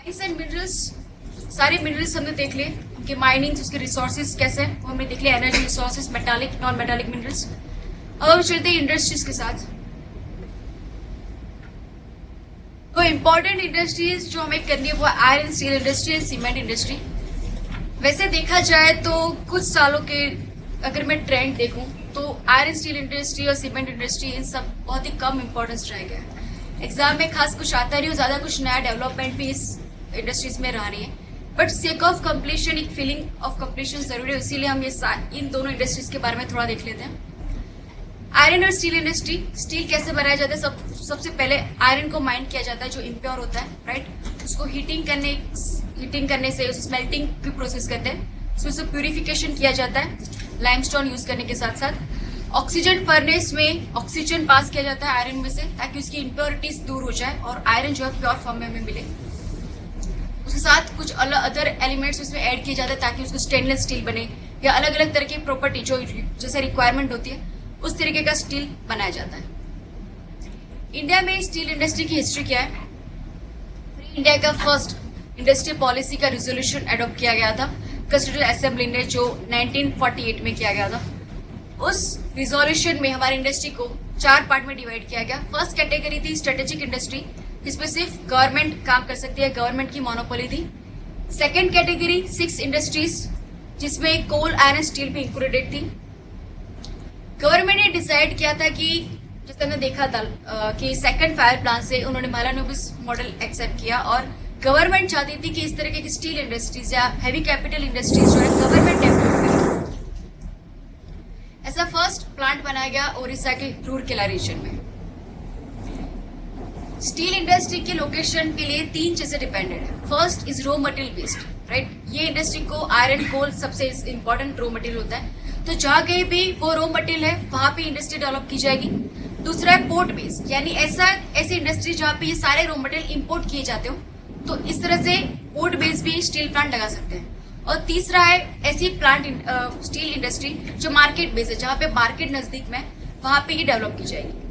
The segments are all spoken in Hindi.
माइंस एंड मिनरल्स, सारे मिनरल्स हमने देख लिए, उनके माइनिंग, उसके रिसोर्सेज कैसे हैं वो हमने देख लिया, energy resources, metallic non metallic minerals. अब हम चलते हैं इंडस्ट्रीज के साथ। तो इम्पोर्टेंट इंडस्ट्रीज जो हमें करनी है वो iron steel industry and cement industry. वैसे देखा जाए तो कुछ सालों के अगर मैं ट्रेंड देखूं तो आयरन स्टील इंडस्ट्री और सीमेंट इंडस्ट्री इन सब बहुत ही कम इंपॉर्टेंस रह गया है। एग्जाम में खास कुछ आता नहीं और ज्यादा कुछ नया डेवलपमेंट भी इस इंडस्ट्रीज में रह रही है, बट सेक ऑफ कंप्लीशन, एक फीलिंग ऑफ कंप्लीशन जरूरी है, इसीलिए हम ये इन दोनों इंडस्ट्रीज के बारे में थोड़ा देख लेते हैं। आयरन और स्टील इंडस्ट्री, स्टील कैसे बनाया जाता है? सबसे पहले आयरन को माइन किया जाता है जो इम्प्योर होता है, राइट। उसको हीटिंग करने से उस स्मेल्टिंग की प्रोसेस करते हैं, उसमें से प्यूरिफिकेशन किया जाता है लाइमस्टोन यूज करने के साथ साथ। ऑक्सीजन फर्नेस में ऑक्सीजन पास किया जाता है आयरन में से ताकि उसकी इम्प्योरिटीज दूर हो जाए और आयरन जो है प्योर फॉर्म में हमें मिले। उसके साथ कुछ अदर एलिमेंट्स उसमें ऐड किए जाते हैं ताकि उसको स्टेनलेस स्टील बने या अलग अलग तरह की प्रॉपर्टी जो जैसे रिक्वायरमेंट होती है उस तरीके का स्टील बनाया जाता है। इंडिया में स्टील इंडस्ट्री की हिस्ट्री क्या है? इंडिया का फर्स्ट इंडस्ट्रियल पॉलिसी का रिजोल्यूशन एडॉप्ट किया गया था कॉन्स्टिट्यूएंट असेंबली ने, जो 1948 में किया गया था। उस रिजोल्यूशन में हमारी इंडस्ट्री को 4 पार्ट में डिवाइड किया गया। फर्स्ट कैटेगरी थी स्ट्रेटेजिक इंडस्ट्री, जिसमें सिर्फ गवर्नमेंट काम कर सकती है, गवर्नमेंट की मोनोपोली थी। सेकेंड कैटेगरी 6 इंडस्ट्रीज, जिसमें कोल, आयरन, स्टील भी इंक्लूडेड थी। गवर्नमेंट ने डिसाइड किया था कि जैसे हमने देखा था कि सेकंड फायर प्लान से उन्होंने मालानुबिस मॉडल एक्सेप्ट किया और गवर्नमेंट चाहती थी कि इस तरह की स्टील इंडस्ट्रीज या हैवी कैपिटल इंडस्ट्रीज जो है गवर्नमेंट डेवलप करे। ऐसा फर्स्ट प्लांट बनाया गया ओडिशा के रूरकेला रीजन में। स्टील इंडस्ट्री के लोकेशन के लिए 3 चीजें डिपेंडेंट है। First is raw material based, right. ये इंडस्ट्री को आयरन, कोल सबसे इंपॉर्टेंट रॉ मटेरियल होता है, तो जहां कहीं भी वो रॉ मटेरियल है वहां पे इंडस्ट्री डेवलप की जाएगी। दूसरा है पोर्ट बेस, यानी ऐसी इंडस्ट्री जहां पे ये सारे रॉ मटेरियल इंपोर्ट किए जाते हो, तो इस तरह से पोर्ट बेस भी स्टील प्लांट लगा सकते हैं। और तीसरा है ऐसी प्लांट स्टील इंडस्ट्री जो मार्केट बेस है, जहां पे मार्केट नजदीक में वहां पे ये डेवलप की जाएगी।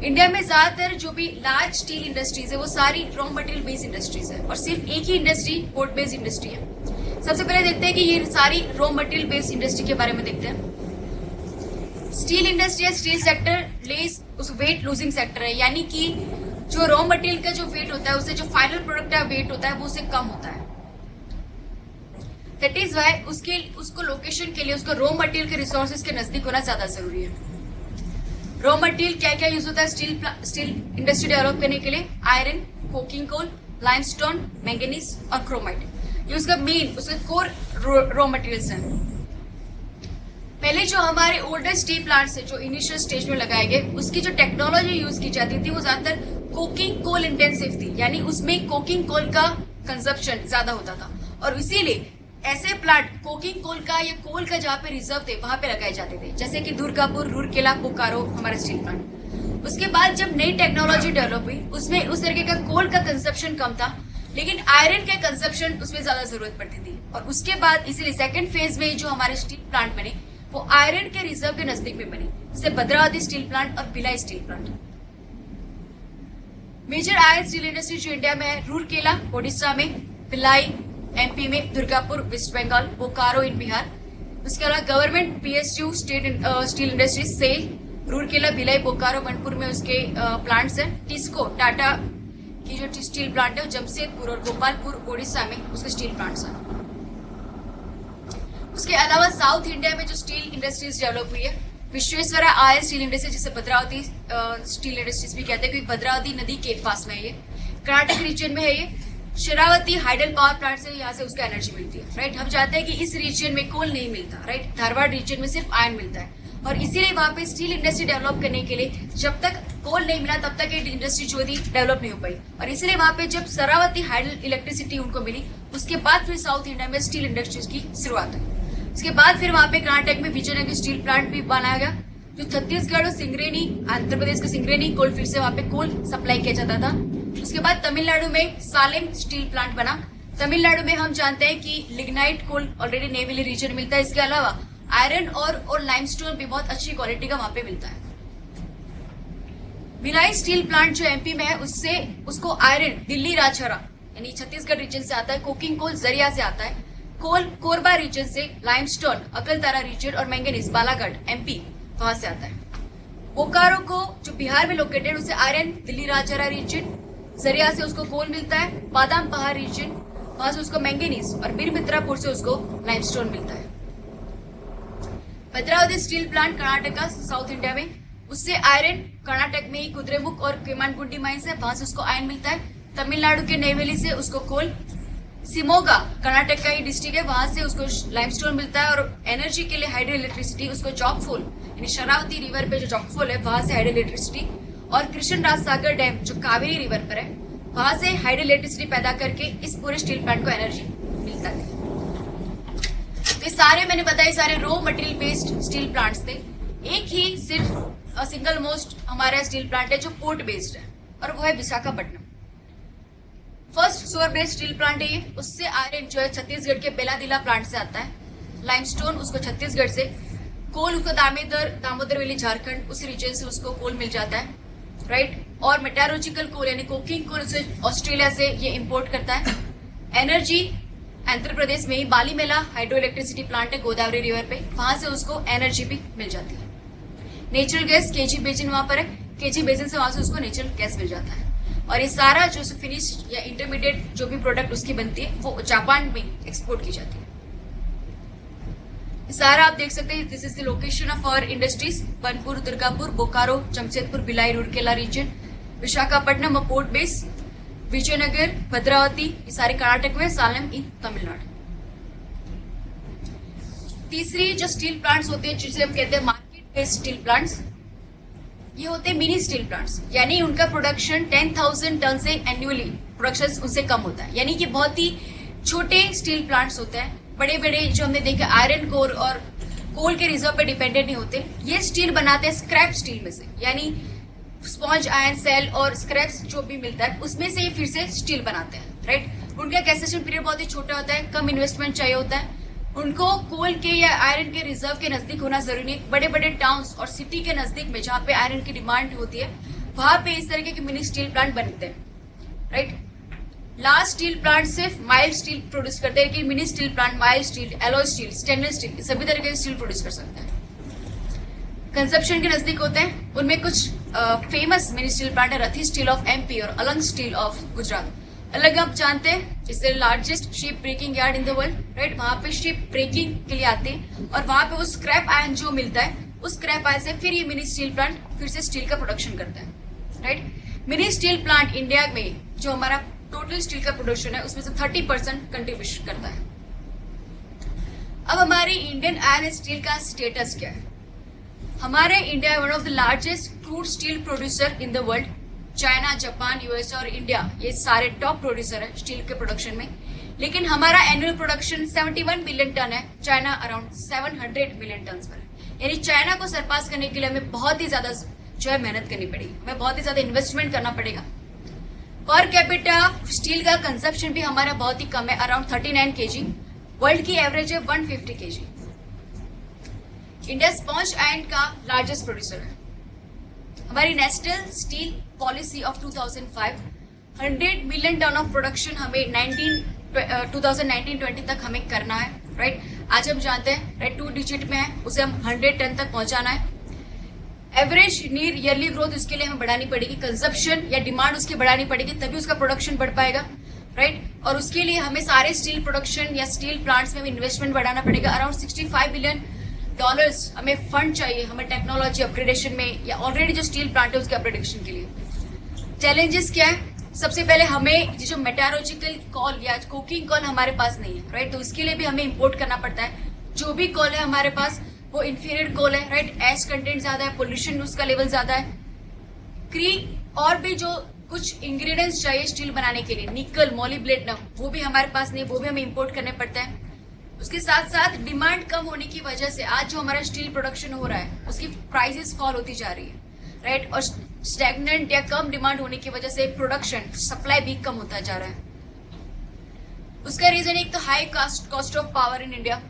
इंडिया में ज्यादातर जो भी लार्ज स्टील इंडस्ट्रीज है वो सारी रॉ मटेरियल बेस्ड इंडस्ट्रीज है और सिर्फ एक ही इंडस्ट्री पोर्ट बेस्ड इंडस्ट्री है। सबसे पहले देखते हैं कि ये सारी रॉ मटेरियल बेस्ड इंडस्ट्री के बारे में देखते हैं। स्टील इंडस्ट्री या स्टील सेक्टर लेस उस वेट लूजिंग सेक्टर है, यानी कि जो रॉ मटेरियल का जो वेट होता है उससे जो फाइनल प्रोडक्ट का वेट होता है वो उससे कम होता है। दैट इज वाई उसको लोकेशन के लिए उसको रॉ मटेरियल के रिसोर्सेज के नजदीक होना ज्यादा जरूरी है। रॉ मटेरियल क्या क्या यूज होता है स्टील इंडस्ट्री डेवलप करने के लिए? Iron, coking coal, limestone, manganese और क्रोमाइट, ये उसका मेन, उसके कोर रॉ मटेरियल्स हैं। पहले जो हमारे ओल्डर स्टील प्लांट्स है जो इनिशियल स्टेज में लगाए गए, उसकी जो टेक्नोलॉजी यूज की जाती थी वो ज्यादातर कोकिंग कोल इंटेंसिव थी, यानी उसमें कोकिंग कोल का कंजप्शन ज्यादा होता था और इसीलिए ऐसे प्लांट कोकिंग कोल का या कोल का जहाँ पे रिजर्व थे वहां पे लगाए जाते थे, जैसे कि दुर्गापुर, रूरकेला, बोकारो हमारा स्टील प्लांट। उसके बाद जब नई टेक्नोलॉजी डेवलप हुई उसमें उस तरीके का कोल का कंजप्शन कम था, लेकिन आयरन के कंजप्शन उसमें ज्यादा जरूरत पड़ती थी और उसके बाद इसीलिए सेकंड फेज में जो हमारे स्टील प्लांट बने वो आयरन के रिजर्व के नजदीक में बनी, जैसे भद्रावती स्टील प्लांट और Bhilai steel plant. Major iron steel industry जो इंडिया में है, रूरकेला ओडिशा में, भिलाई एमपी में, दुर्गापुर वेस्ट बंगाल, बोकारो इन बिहार। उसके अलावा गवर्नमेंट पीएसयू स्टील इंडस्ट्रीज से रूरकेला, भिलाई, बोकारो, मनपुर में उसके प्लांट्स हैं। टिस्को टाटा की जो स्टील प्लांट है जमशेदपुर और गोपालपुर ओडिशा में उसके स्टील प्लांट्स हैं। उसके अलावा साउथ इंडिया में जो स्टील इंडस्ट्रीज डेवलप हुई है, विश्वेश्वरा आयरन स्टील इंडस्ट्री जिसे भद्रावती स्टील इंडस्ट्रीज भी कहते हैं क्योंकि भद्रावती नदी के पास में है, ये कर्नाटक रीजन में है। ये शरावती हाइडल पावर प्लांट से यहाँ से उसका एनर्जी मिलती है, राइट। हम चाहते हैं कि इस रीजन में कोल नहीं मिलता, राइट। धारवाड़ रीजन में सिर्फ आयरन मिलता है और इसीलिए वहां पे स्टील इंडस्ट्री डेवलप करने के लिए जब तक कोल नहीं मिला तब तक ये इंडस्ट्री जो थी डेवलप नहीं हो पाई और इसीलिए वहां पे जब शरावती हाइडल इलेक्ट्रिसिटी उनको मिली उसके बाद फिर साउथ इंडिया में स्टील इंडस्ट्रीज की शुरुआत हुई। उसके बाद फिर वहां पे कर्नाटक में विजयनगर स्टील प्लांट भी बनाया गया, जो छत्तीसगढ़ और सिंगरेनी, आंध्र प्रदेश के सिंगरेनी कोल फील्ड से वहां पे कोल सप्लाई किया जाता था। उसके बाद तमिलनाडु में सालेम स्टील प्लांट बना। तमिलनाडु में हम जानते हैं कि लिग्नाइट कोल ऑलरेडी नेवली रीजन मिलता है, इसके अलावा आयरन और लाइमस्टोन भी बहुत अच्छी क्वालिटी का वहां पे मिलता है। भिलाई स्टील प्लांट जो एमपी में है उसको आयरन दिल्ली राजहरा यानी छत्तीसगढ़ रीजन से आता है, कोकिंग कोल जरिया से आता है, कोल कोरबा रीजन से, लाइमस्टोन अकलतरा रीजन और मैंगनीज बालाघाट एमपी वहां से आता है। बोकारो को जो बिहार में लोकेटेड उसे आयरन दिल्ली राजौरा रीजन जरिया से उसको कोल मिलता है, बादाम पहाड़ रीजन वहां से उसको मैंगनीज और बीर मित्रापुर से उसको लाइमस्टोन मिलता है। Bhadravati steel plant Karnataka south India में, उससे आयरन कर्नाटक में ही कुद्रेमुख और केमानगुंडी माइंस है, वहां से उसको आयरन मिलता है। तमिलनाडु के नेवेली से उसको कोल, सिमोगा कर्नाटक का ही डिस्ट्रिक्ट है, वहां से उसको लाइमस्टोन मिलता है। और एनर्जी के लिए हाइड्रो इलेक्ट्रिसिटी उसको जॉकफॉल यानी शरावती रिवर पे जो जॉकफॉल है वहां से हाइड्रो इलेक्ट्रिसिटी, और कृष्ण राज सागर डैम जो कावेरी रिवर पर है वहां से हाइड्रो इलेक्ट्रिसिटी पैदा करके इस पूरे स्टील प्लांट को एनर्जी मिलता है। तो ये सारे मैंने बताया सारे raw material based steel plants थे। एक ही सिर्फ सिंगल मोस्ट हमारा स्टील प्लांट है जो पोर्ट बेस्ड है और वो है विशाखापट्टनम। फर्स्ट सोर बेस्ड स्टील प्लांट है ये। उससे आयरन जो है छत्तीसगढ़ के बेलादिला प्लांट से आता है, लाइमस्टोन उसको छत्तीसगढ़ से, कोल उसको दामोदर वैली झारखंड उस रीजन से उसको कोल मिल जाता है, राइट। और मेटारोलॉजिकल कोल यानी कोकिंग कोल उसे ऑस्ट्रेलिया से ये इंपोर्ट करता है। एनर्जी आंध्र प्रदेश में ही बालीमेला हाइड्रो इलेक्ट्रिसिटी प्लांट है गोदावरी रिवर पे, वहां से उसको एनर्जी भी मिल जाती है। नेचुरल गैस केजी बेसिन वहां पर है, केजी बेसिन से वहां से उसको नेचुरल गैस मिल जाता है। और ये सारा जो फिनिश या इंटरमीडिएट जो भी प्रोडक्ट उसकी बनती है वो जापान में एक्सपोर्ट की जाती है। सारा आप देख सकते हैं, this is the location of our industries, Burnpur, Durgapur, Bokaro, Jamshedpur, Bhilai, Rourkela region, Visakhapatnam port base, Vijayanagar, Bhadravati, ये सारे कर्नाटक में, सालेम इन तमिलनाडु। तीसरी जो स्टील प्लांट्स होते हैं जिसे हम कहते हैं मार्केट बेस्ड स्टील प्लांट्स, ये होते हैं मिनी स्टील प्लांट्स, यानी उनका प्रोडक्शन 10,000 टन से एनुअली प्रोडक्शन उनसे कम होता है, यानी कि बहुत ही छोटे स्टील प्लांट्स होते हैं। बड़े बड़े जो हमने देखा आयरन कोर और कोल के रिजर्व पे डिपेंडेंट नहीं होते। ये स्टील बनाते हैं स्क्रैप स्टील में से, यानी स्पॉन्ज आयरन सेल और स्क्रैप जो भी मिलता है उसमें से ये फिर से स्टील बनाते हैं, राइट। उनका कैसेशन पीरियड बहुत ही छोटा होता है, कम इन्वेस्टमेंट चाहिए होता है। उनको कोल के या आयरन के रिजर्व के नजदीक होना जरूरी नहीं। बड़े बड़े टाउन्स और सिटी के नजदीक में जहाँ पे आयरन की डिमांड होती है वहां पे इस तरीके के मिनी स्टील प्लांट बनते हैं, राइट। लार्ज स्टील प्लांट सिर्फ माइल्ड स्टील प्रोड्यूस करते हैं, लेकिन mini steel plant mild steel, alloy steel, stainless steel सभी तरह के स्टील प्रोड्यूस कर सकते हैं। कंजप्शन के नजदीक होते हैं। उनमें कुछ फेमस मिनी स्टील प्लांट है, रथी स्टील ऑफ एमपी और अलंग स्टील ऑफ गुजरात। अलग आप जानते हैं, इससे largest ship breaking yard in the world, right. वहां पे शिप ब्रेकिंग के लिए आते हैं और वहां पे वो स्क्रैप आयरन जो मिलता है उस स्क्रैप आयरन से फिर ये मिनी स्टील प्लांट फिर से स्टील का प्रोडक्शन करता है, right. Mini steel plant India में जो हमारा टोटल स्टील का प्रोडक्शन है उसमें से 30% कंट्रीब्यूशन करता है। अब हमारी इंडियन आयरन स्टील का स्टेटस क्या है? हमारे India one of the largest crude steel producer in the world. China, Japan, USA और इंडिया ये सारे टॉप प्रोड्यूसर है स्टील के प्रोडक्शन में, लेकिन हमारा एनुअल प्रोडक्शन 71 मिलियन टन है, चाइना अराउंड 700 मिलियन टन पर है। यानी चाइना को सरपास करने के लिए हमें बहुत ही ज्यादा जो है मेहनत करनी पड़ेगी, हमें बहुत ही ज्यादा इन्वेस्टमेंट करना पड़ेगा। पर कैपिटा स्टील का कंजप्शन भी हमारा बहुत ही कम है, अराउंड 39 kg। वर्ल्ड की एवरेज है 150 kg। इंडिया स्पॉन्ज आयरन का लार्जेस्ट प्रोड्यूसर है। हमारी national steel policy of 2005 100 million ton of production हमें 2019-20 तक हमें करना है, राइट। आज हम जानते हैं, राइट, 2 डिजिट में है, उसे हम 100 टन तक पहुंचाना है। एवरेज नीर ईयरली ग्रोथ उसके लिए हमें बढ़ानी पड़ेगी, कंजप्शन या डिमांड उसकी बढ़ानी पड़ेगी, तभी उसका प्रोडक्शन बढ़ पाएगा, राइट। और उसके लिए हमें सारे स्टील प्रोडक्शन या स्टील प्लांट्स में इन्वेस्टमेंट बढ़ाना पड़ेगा। अराउंड $65 बिलियन हमें फंड चाहिए, हमें टेक्नोलॉजी अपग्रेडेशन में या ऑलरेडी जो स्टील प्लांट है उसके अपग्रेडेशन के लिए। चैलेंजेस क्या है? सबसे पहले हमें जो मेटारोलॉजिकल कॉल या कुकिंग कॉल हमारे पास नहीं है, राइट, तो इसके लिए भी हमें इंपोर्ट करना पड़ता है। जो भी कॉल है हमारे पास वो इंफीरियर कॉल है, राइट, एश कंटेंट ज्यादा है, पोल्यूशन उसका लेवल ज्यादा है। क्री और भी जो कुछ इंग्रेडिएंट्स चाहिए स्टील बनाने के लिए, निकल, मोलिब्डेनम, वो भी हमारे पास नहीं, वो भी हमें इंपोर्ट करने पड़ता है। उसके साथ साथ डिमांड कम होने की वजह से आज जो हमारा स्टील प्रोडक्शन हो रहा है उसकी प्राइसेस फॉल होती जा रही है, राइट, और स्टैग्नेंट या कम डिमांड होने की वजह से प्रोडक्शन सप्लाई भी कम होता जा रहा है। उसका रीजन एक तो high cost of power in India,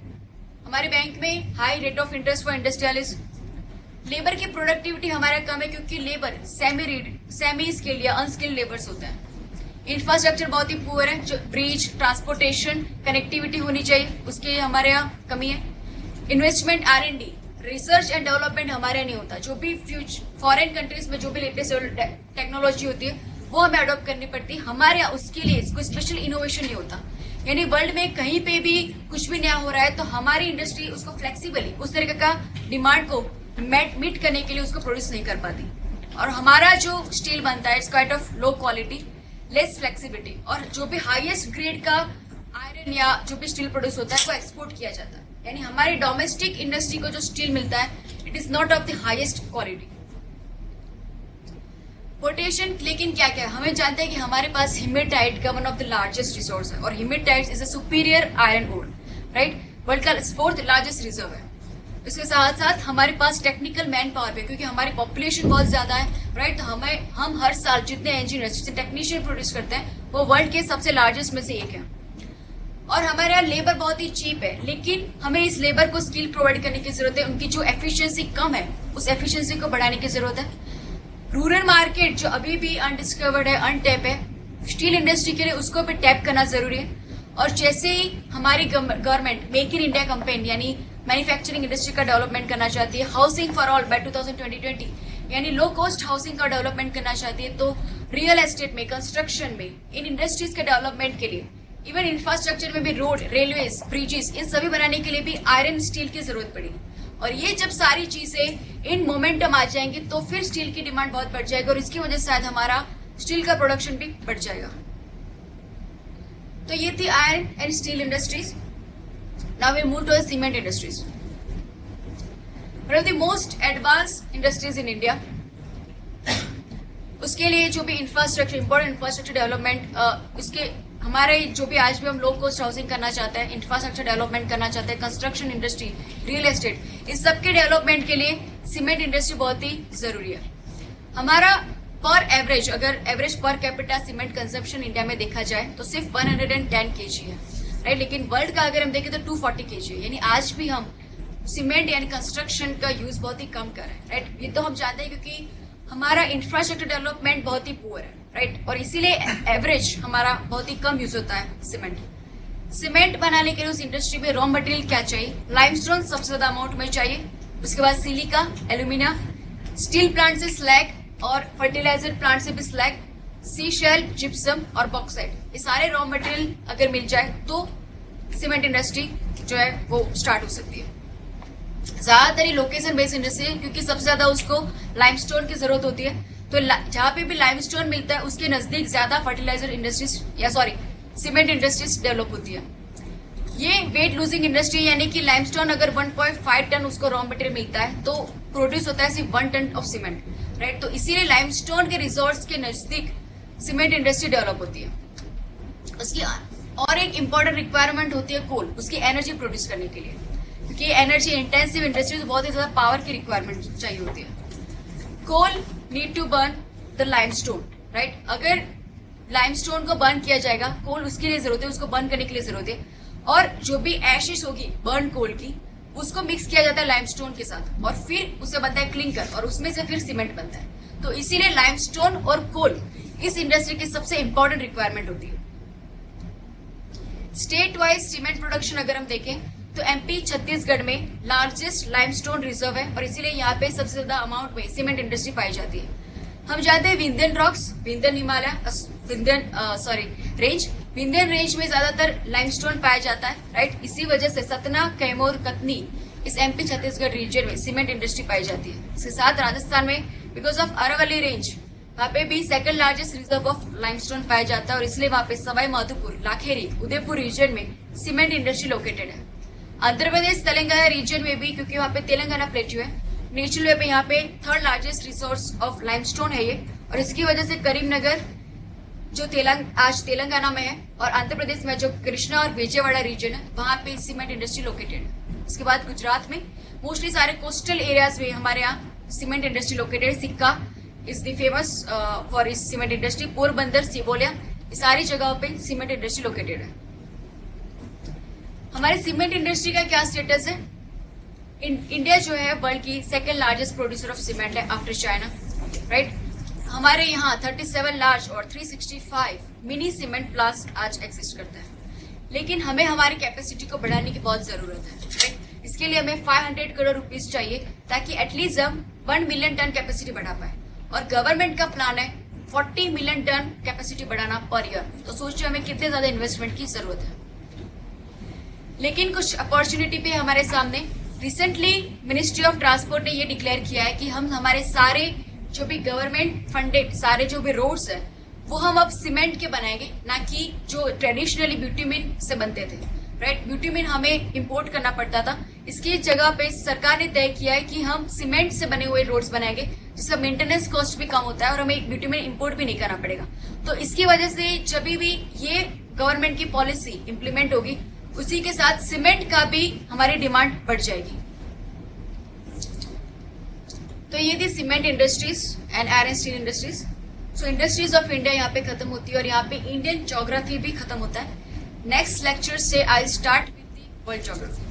हमारे बैंक में high rate of interest for industrialist, labour की प्रोडक्टिविटी हमारा कम है क्योंकि लेबर सेमी स्किल्ड या अनस्किल्ड लेबर्स होते हैं। इंफ्रास्ट्रक्चर बहुत ही पुअर है, जो ब्रिज, ट्रांसपोर्टेशन, कनेक्टिविटी होनी चाहिए, उसकी हमारे यहाँ कमी है। Investment, R&D, research and development हमारे यहाँ नहीं होता। जो भी फॉरेन कंट्रीज में जो भी लेटेस्ट टेक्नोलॉजी होती है वो हमें अडॉप्ट करनी पड़ती है, हमारे यहाँ उसके लिए कोई स्पेशल इनोवेशन नहीं होता। यानी वर्ल्ड में कहीं पे भी कुछ भी नया हो रहा है तो हमारी इंडस्ट्री उसको फ्लेक्सिबली उस तरीके का डिमांड को मीट करने के लिए उसको प्रोड्यूस नहीं कर पाती। और हमारा जो स्टील बनता है it's kind of low quality, less flexibility, और जो भी हाईएस्ट ग्रेड का आयरन या जो भी स्टील प्रोड्यूस होता है वो एक्सपोर्ट किया जाता है। यानी हमारी डोमेस्टिक इंडस्ट्री को जो स्टील मिलता है it is not of the highest quality. Potassium, लेकिन क्या क्या हमें जानते हैं कि हमारे पास हिमेटाइट का one of the largest resource है, और hematite is a superior iron ore, right, world का 4th लार्जेस्ट रिजर्व है। इसके साथ साथ हमारे पास टेक्निकल मैन पावर भी, क्योंकि हमारी पॉपुलेशन बहुत ज्यादा है, राइट, तो हम हर साल जितने इंजीनियर्स टेक्नीशियन प्रोड्यूस करते हैं वो वर्ल्ड के सबसे लार्जेस्ट में से एक है। और हमारे यहाँ लेबर बहुत ही चीप है, लेकिन हमें इस लेबर को स्किल प्रोवाइड करने की जरूरत है, उनकी जो एफिशिएंसी कम है उस एफिशिएंसी को बढ़ाने की जरूरत है। रूरल मार्केट जो अभी भी अनडिस्कवर्ड है, अनटैप है, स्टील इंडस्ट्री के लिए उसको भी टैप करना जरूरी है। और जैसे ही हमारी government make in India campaign यानी मैन्युफैक्चरिंग इंडस्ट्री का डेवलपमेंट करना चाहती है, हाउसिंग फॉर ऑल बाय 2020 यानी लो कॉस्ट हाउसिंग का डेवलपमेंट करना चाहती है, तो रियल एस्टेट में, कंस्ट्रक्शन में, इन इंडस्ट्रीज के डेवलपमेंट के लिए, इवन इंफ्रास्ट्रक्चर में भी रोड, रेलवेज, ब्रिजेस, इन सभी बनाने के लिए भी आयरन स्टील की जरूरत पड़ेगी। और ये जब सारी चीजें इन मोमेंटम आ जाएंगी तो फिर स्टील की डिमांड बहुत बढ़ जाएगी, और इसकी वजह से शायद हमारा स्टील का प्रोडक्शन भी बढ़ जाएगा। तो ये थी iron and steel industries. Now we move to cement industries, one of the most advanced industries in India. उसके लिए जो भी इंफ्रास्ट्रक्चर, इंपॉर्टेंट इंफ्रास्ट्रक्चर डेवलपमेंट, उसके हमारे जो भी आज भी हम लो कॉस्ट हाउसिंग करना चाहते हैं, इंफ्रास्ट्रक्चर डेवलपमेंट करना चाहते हैं, कंस्ट्रक्शन इंडस्ट्री, रियल एस्टेट, इस सब के डेवलपमेंट के लिए सीमेंट इंडस्ट्री बहुत ही जरूरी है। हमारा पर एवरेज, अगर average per capita cement consumption India में देखा जाए तो सिर्फ 110 kg है, राइट, लेकिन वर्ल्ड का अगर हम देखें तो 240 kg है। यानी आज भी हम सीमेंट यानी कंस्ट्रक्शन का यूज बहुत ही कम कर रहे हैं, राइट। ये तो हम जानते हैं क्योंकि हमारा इंफ्रास्ट्रक्चर डेवलपमेंट बहुत ही पुअर है, राइट, और इसीलिए एवरेज हमारा बहुत ही कम यूज होता है सीमेंट। सीमेंट बनाने के लिए उस इंडस्ट्री में रॉ मटेरियल क्या चाहिए? लाइमस्टोन सबसे ज्यादा अमाउंट में चाहिए, उसके बाद सिलिका, एल्यूमिना, स्टील प्लांट से स्लैग और फर्टिलाइजर प्लांट से भी स्लैग, सी शेल, जिप्सम और बॉक्साइट, ये सारे रॉ मटेरियल अगर मिल जाए तो सीमेंट इंडस्ट्री जो है वो स्टार्ट हो सकती है। ज्यादातर ही लोकेशन बेस्ड इंडस्ट्री है, क्योंकि सबसे ज्यादा उसको लाइमस्टोन की जरूरत होती है, तो जहां पे भी लाइमस्टोन मिलता है उसके नजदीक ज्यादा फर्टिलाइजर इंडस्ट्रीज या सीमेंट इंडस्ट्रीज डेवलप होती है। ये वेट लूजिंग इंडस्ट्री, यानी कि लाइमस्टोन अगर 1.5 टन उसको रॉ मटेरियल मिलता है तो प्रोड्यूस होता है सिर्फ 1 टन ऑफ सीमेंट, राइट, तो इसीलिए लाइमस्टोन के रिजोर्ट्स के नजदीक सीमेंट इंडस्ट्री डेवलप होती है। उसकी और एक इंपॉर्टेंट रिक्वायरमेंट होती है कोल, उसकी एनर्जी प्रोड्यूस करने के लिए, क्योंकि एनर्जी इंटेंसिव इंडस्ट्री बहुत ही ज्यादा पावर की रिक्वायरमेंट चाहिए होती है। Coal need to burn the limestone, right, अगर लाइमस्टोन को बर्न किया जाएगा, कोल उसके लिए जरूरत है, उसको बर्न करने के लिए जरूरत है, और जो भी एशेस होगी बर्न कोल की उसको मिक्स किया जाता है लाइमस्टोन के साथ, और फिर उससे बनता है क्लिंकर, और उसमें से फिर सीमेंट बनता है। तो इसीलिए लाइमस्टोन और कोल इस इंडस्ट्री की सबसे इंपॉर्टेंट रिक्वायरमेंट होती है। स्टेट वाइज सीमेंट प्रोडक्शन अगर हम देखें तो एमपी छत्तीसगढ़ में लार्जेस्ट लाइमस्टोन रिजर्व है, और इसीलिए यहाँ पे सबसे ज्यादा अमाउंट में सीमेंट इंडस्ट्री पाई जाती है। हम जानते हैं विंध्यन रॉक्स, विंध्यन हिमालय, विंध्यन रेंज में ज्यादातर लाइमस्टोन पाया जाता है, राइट, इसी वजह से सतना, कैमूर, कटनी, इस एमपी छत्तीसगढ़ रीजन में सीमेंट इंडस्ट्री पाई जाती है। इसके साथ राजस्थान में बिकॉज ऑफ अरावली रेंज वहाँ पे भी second largest reserve of limestone पाया जाता है, और इसलिए वहाँ पे सवाई माधोपुर, लाखेरी, उदयपुर रीजन में सीमेंट इंडस्ट्री लोकेटेड है। आंध्र प्रदेश, तेलंगाना रीजन में भी, क्योंकि वहाँ पे तेलंगाना प्लेट्यू है, नेचुरल वे पे यहाँ पे 3rd largest resource of limestone है ये, और इसकी वजह से करीमनगर जो आज तेलंगाना में है, और आंध्र प्रदेश में जो कृष्णा और विजयवाड़ा रीजन है वहाँ पे सीमेंट इंडस्ट्री लोकेटेड है। उसके बाद गुजरात में मोस्टली सारे कोस्टल एरियाज में हमारे यहाँ सीमेंट इंडस्ट्री लोकेटेड है। सिक्का इज द फेमस फॉर इस सीमेंट इंडस्ट्री, पोरबंदर, सिबोलिया, ये सारी जगहों पे सीमेंट इंडस्ट्री लोकेटेड है। हमारे सीमेंट इंडस्ट्री का क्या स्टेटस है? इंडिया जो है वर्ल्ड की 2nd largest producer of cement है आफ्टर चाइना, राइट। हमारे यहाँ 37 लार्ज और 365 मिनी सीमेंट प्लांट आज एग्जिस्ट करता है, लेकिन हमें हमारी कैपेसिटी को बढ़ाने की बहुत जरूरत है, राइट। इसके लिए हमें 500 करोड़ रुपीस चाहिए ताकि एटलीस्ट हम 1 मिलियन टन कैपेसिटी बढ़ा पाए, और गवर्नमेंट का प्लान है 40 मिलियन टन कैपेसिटी बढ़ाना पर ईयर। तो सोचिए हमें कितने ज्यादा इन्वेस्टमेंट की जरूरत है। लेकिन कुछ अपॉर्चुनिटी भी हमारे सामने। रिसेंटली मिनिस्ट्री ऑफ ट्रांसपोर्ट ने ये डिक्लेयर किया है कि हम हमारे सारे जो भी गवर्नमेंट फंडेड सारे जो भी रोड्स है वो हम अब सीमेंट के बनाएंगे, ना कि जो ट्रेडिशनली ब्यूटिमिन से बनते थे, राइट। ब्यूटिमिन हमें इंपोर्ट करना पड़ता था, इसकी जगह पे सरकार ने तय किया है कि हम सीमेंट से बने हुए रोड्स बनाएंगे, जिसका मेंटेनेंस कॉस्ट भी कम होता है और हमें ब्यूटिमिन इंपोर्ट भी नहीं करना पड़ेगा। तो इसकी वजह से जब भी ये गवर्नमेंट की पॉलिसी इंप्लीमेंट होगी, उसी के साथ सीमेंट का भी हमारी डिमांड बढ़ जाएगी। तो ये थी cement industries and iron steel industries. So industries of India यहाँ पे खत्म होती है और यहाँ पे इंडियन ज्योग्राफी भी खत्म होता है। नेक्स्ट लेक्चर से I start with the world geography.